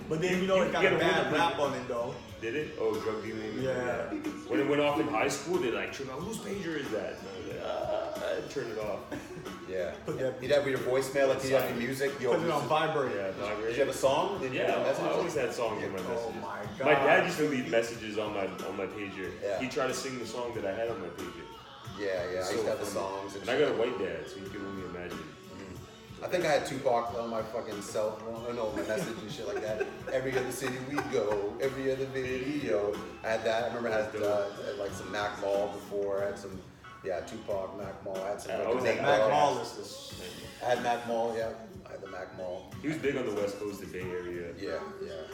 But then it got get a a bad hold of rap it. on it though. Did it? Oh, drug dealing. Yeah. When it went off in high school, they like, whose pager is that? And I was like, I turned it off. Yeah. Put that- You'd have your voicemail, like you have your music. Yo, Put it on vibrate. Yeah, Did you have a song? Did you have a Yeah, message? I always had songs in my messages. Oh my god. My dad used to leave messages on my pager. Yeah. He tried to sing the song that I had on my pager. Yeah. I used to have the songs and And I shit. got a white dad, so you can only imagine. I think I had Tupac on my fucking cell phone. No, my message and shit like that. Every other city we go, every other video. I had that. I remember I had like some Mac Mall before. I had some, Tupac, Mac Mall. I had some. I like, always Nate had Mac Dogg. Mall is this. I had Mac Mall, yeah. I had the Mac Mall. He was big on the West Coast, the Bay Area. Yeah.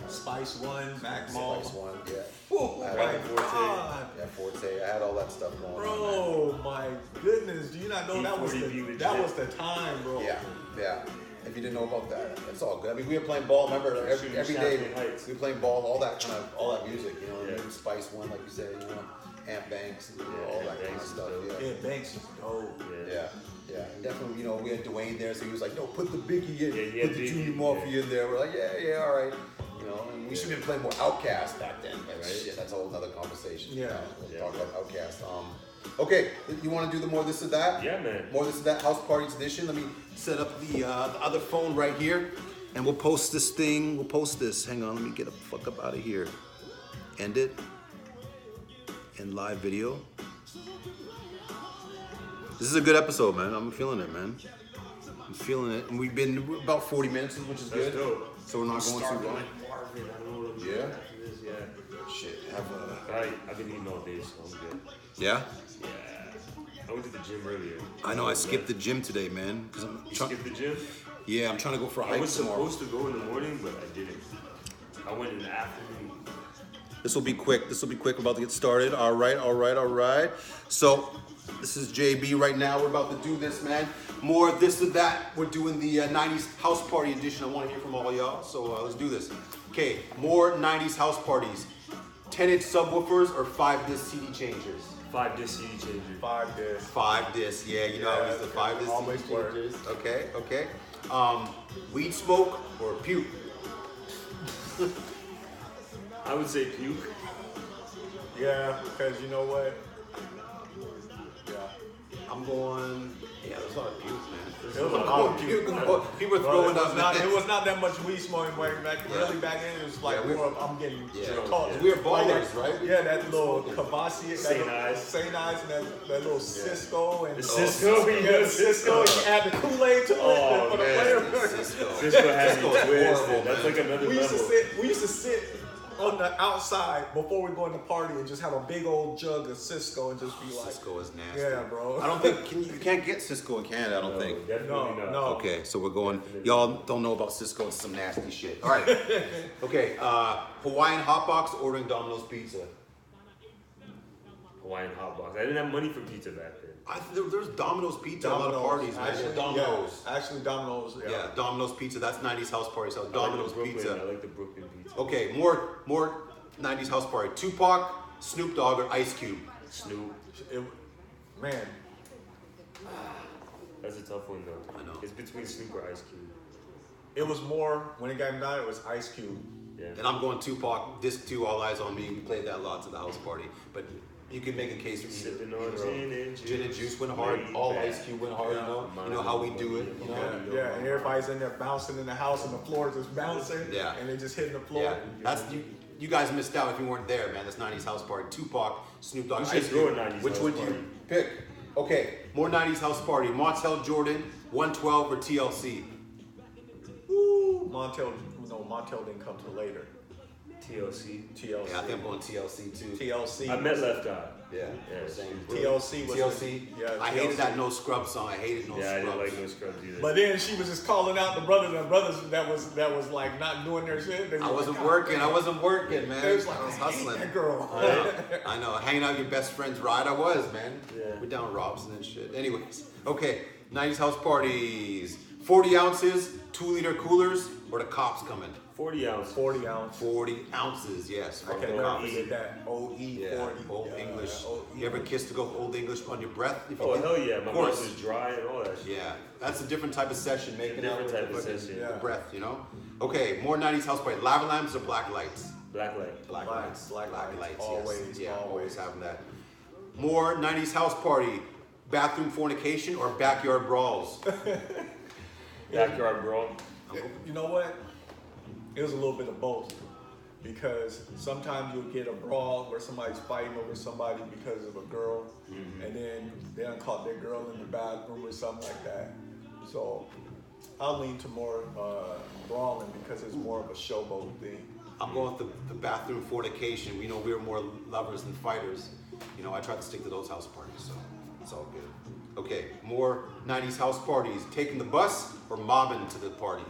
Spice One, Mac Mall. Spice One, yeah. Oh I my had Forte. god. Yeah, Forte. I had all that stuff going on. Bro, my goodness. Do you not know that was E40 the time, bro? Man. Yeah. If you didn't know about that, it's all good. I mean, we were playing ball. Remember, every day Champagne Heights. we were playing ball. All that music. You know, Yeah. Spice One, like you said. Ant Banks, and all that kind of stuff. Yeah, Banks is dope. Yeah. And definitely, we had Dwayne there, so he was like, no, put the Biggie in, Yeah, put the Biggie, Junior Mafia in there. We're like, yeah, all right. And we should have been playing more Outkast back then. But shit, that's a whole other conversation. Yeah. We'll talk about Outkast. Okay, you want to do the more this or that? Yeah, man. More this or that house parties edition. Let me set up the other phone right here, and we'll post this thing. We'll post this. Hang on, let me get the fuck up out of here. End it. In live video. This is a good episode, man. I'm feeling it, man. I'm feeling it. And we've been about 40 minutes, which is good. That's dope. So we're not going too long. Marvin, I don't know what I'm Yeah? doing after this, yeah. Shit, I've been eating all day, so I'm good. Yeah? Yeah. I went to the gym earlier. I know I skipped the gym today, man. You skipped the gym? Yeah, I'm trying to go for a I hike was tomorrow. supposed to go in the morning, but I didn't. I went in the afternoon. This will be quick. We're about to get started. All right. So, this is JB right now. We're about to do this, man. More of this or that. We're doing the 90s house party edition. I want to hear from all y'all. So, let's do this. Okay, more 90s house parties. 10-inch subwoofers or 5-disc CD changers? 5-disc CD changer. 5-disc. 5-disc, yeah. You know how it's the 5-disc always CD work. changers. Okay. Weed smoke or puke? I would say puke. Yeah, because you know what? Yeah. I'm going. Yeah, there's a lot of puke, man. It was a lot of puke. People are Well, throwing it was up. not. It was not that much weed smoking back. Yeah. Really back then, it was like Yeah, more of I'm getting Yeah. caught. We're ballers, Like that- right? Yeah, that little Cavassier, St. Ives. St. Ives, and that little Cisco and The Cisco, yeah, the Cisco. You add the Kool-Aid to it Oh, for the man. flavor. Cisco. Cisco has me Cisco's horrible, twisted. That's man. like another We level. used to sit on the outside before we go in the party and just have a big old jug of Cisco and just be like, Cisco is nasty. yeah, bro. I don't think you can't get Cisco in Canada. I don't think. Definitely not. No. Okay, so we're going. Y'all don't know about Cisco. It's some nasty shit. All right. Okay. Hawaiian hotbox ordering Domino's pizza. Hawaiian hot box. I didn't have money for pizza back then. There's Domino's pizza at a lot of parties, man. Actually, Domino's. Yeah, actually, Domino's. Yeah, Domino's pizza. That's 90s house party. So I like Domino's the Brooklyn- pizza. I like the Brooklyn pizza. Okay, more 90s house party. Tupac, Snoop Dogg, or Ice Cube. Snoop. Man, That's a tough one though. I know. It's between Snoop or Ice Cube. it was more when it got down. It was Ice Cube. Yeah. And I'm going Tupac, Disc 2, All Eyes on Me. We played that a lot to the house party. But you can make a case for either. Sipping on gin and juice. Gin and Juice went hard. Laid All back. Ice Cube went hard, you know how we do it, you know? Yeah, and everybody's in there bouncing in the house, and the floor is just bouncing. Yeah. And they just hitting the floor. Yeah, that's you guys missed out if you weren't there, man. That's 90s house party. Tupac, Snoop Dogg, We should Ice throw a Cube. 90s Which house would you party. pick? Okay, more 90s house party. Montel Jordan, 112 or TLC? Montel didn't come till later. TLC. TLC. Yeah, I think I'm going TLC too. TLC. I met Left Eye. Yeah, Yeah, same. TLC was TLC. Yeah, I TLC. hated that No Scrubs song. I hated No Yeah, I Scrubs. didn't like no scrubs either. But then she was just calling out the brothers that was like not doing their shit. They I were wasn't like, working. God, I wasn't working, man. It was like, I was I hate hustling. that girl. I know. Hanging out with your best friend's ride. I was, man. Yeah. We're down Robson and shit. Anyways, okay. 90s house parties. 40 ounces, 2-liter coolers, or the cops coming? 40 ounce. 40 ounce. 40 ounces, yes. I From can't the never cops. forget that. OE Yeah, 40. Old Yeah, English. OE. You ever kissed to go Old English on your breath? If you Oh did? hell yeah, my Of mouth course. was dry and all that shit. Yeah, that's a different type of session, making out different with type the of fucking- session. the Yeah. breath, you know? Okay, more 90s house party. Lava lamps or black lights? Black light. Black Black- lights. black lights, yes. always, Yeah, always. always having that. More 90s house party. Bathroom fornication or backyard brawls? Backyard brawl. You know what? It was a little bit of both. Because sometimes you'll get a brawl where somebody's fighting over somebody because of a girl, and then they done caught their girl in the bathroom or something like that. So I'll lean to more brawling because it's more of a showboat thing. I'm going with the bathroom fornication. You know, we were more lovers than fighters. You know, I tried to stick to those house parties, so it's all good. Okay, more 90s house parties. Taking the bus or mobbing to the party?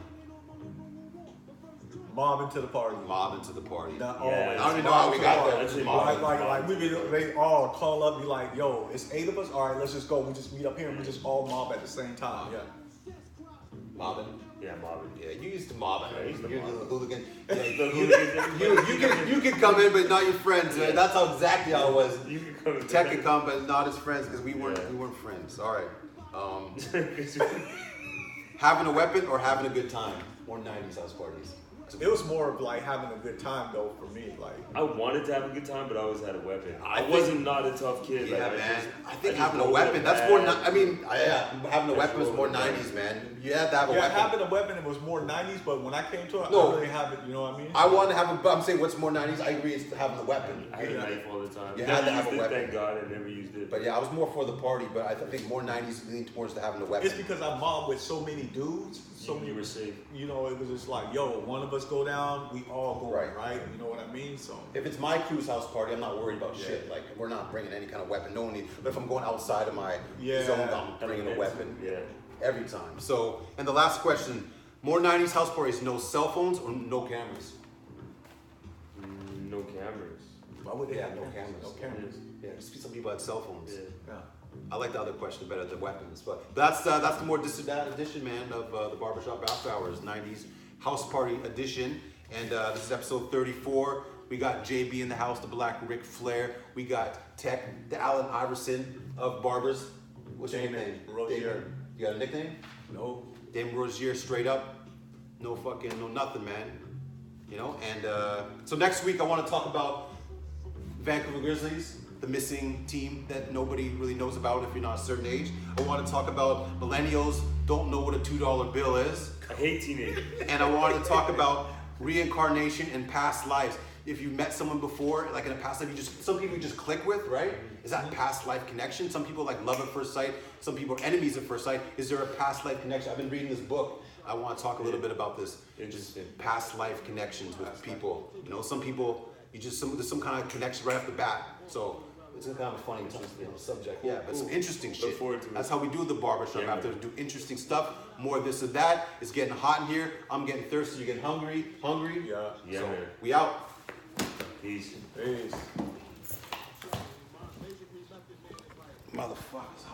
Mobbing to the party. Mobbing to the party. Not Yeah, always. I don't even know how we got there. That's Just it. mobbing. Like they all call up, be like, yo, it's 8 of us. All right, let's just go. We just meet up here and we just all mob at the same time. Yeah. Mobbing. Yeah, mobbing. Yeah, you used to mob. Yeah, I used to You're mob. the hooligan. The Yeah, you can come in, but not your friends. Yeah. Man. That's how exactly how it was. You can come. Tech could come, but not his friends because we weren't Yeah. friends. All right. Having a weapon or having a good time? More 90s house parties. It was more of like having a good time though for me. Like I wanted to have a good time, but I always had a weapon. I I wasn't not a tough kid. Yeah, like, man. I think just having a rolled weapon, up that's more, bad. having a That's weapon was more rolled up 90s, man. You had to have a yeah, weapon. having a weapon it was more 90s, but when I came to it, No. I really have it. You know what I mean? I want to have a, but I'm saying what's more 90s, I agree, it's having a weapon. I had a knife all the time. You Never had to have used a it, weapon. Thank God, I never used it. But yeah, I was more for the party, but I think more 90s lean towards the having a weapon. It's because I mobbed with so many dudes. So you many were safe. You know, it was just like, yo, one of us go down, we all go Right. right? You know what I mean? So If it's my crew's house party, I'm not worried about Yeah. shit. Like, we're not bringing any kind of weapon. No need. But if I'm going outside of my Yeah. zone, I'm bringing a weapon. Yeah. Every time. So, and the last question, more 90s house parties, no cell phones or no cameras? No cameras. why would they Yeah, have no cameras? cameras. No cameras. Yeah, just some people had cell phones. Yeah. Yeah. I like the other question better, the weapons. But that's the more that edition, man, of the Barbershop After Hours 90s House Party Edition. And this is episode 34. We got JB in the house, the Black Ric Flair. We got Tech, the Allen Iverson of barbers. What's your Damon, nickname? Rozier. Damon. You got a nickname? No. Damon Rozier, straight up. No fucking, no nothing, man. You know, and so next week I want to talk about Vancouver Grizzlies, the missing team that nobody really knows about if you're not a certain age. I want to talk about millennials don't know what a $2 bill is. I hate teenagers. And I wanted to talk about reincarnation and past lives. If you met someone before, like in a past life, some people you just click with, right? Is that past life connection? Some people like love at first sight. Some people are enemies at first sight. Is there a past life connection? I've been reading this book. I want to talk a little bit about this. Interesting. Past life connections with people. You know, some people, there's some kind of connection right off the bat. So it's kind of a funny subject. Yeah, but some interesting shit. Look forward to it. That's how we do the barbershop. Yeah, After man. do interesting stuff, more of this and that. It's getting hot in here. I'm getting thirsty. You're getting hungry. Yeah. Yeah, So man. we out. Peace. Peace. Motherfuckers.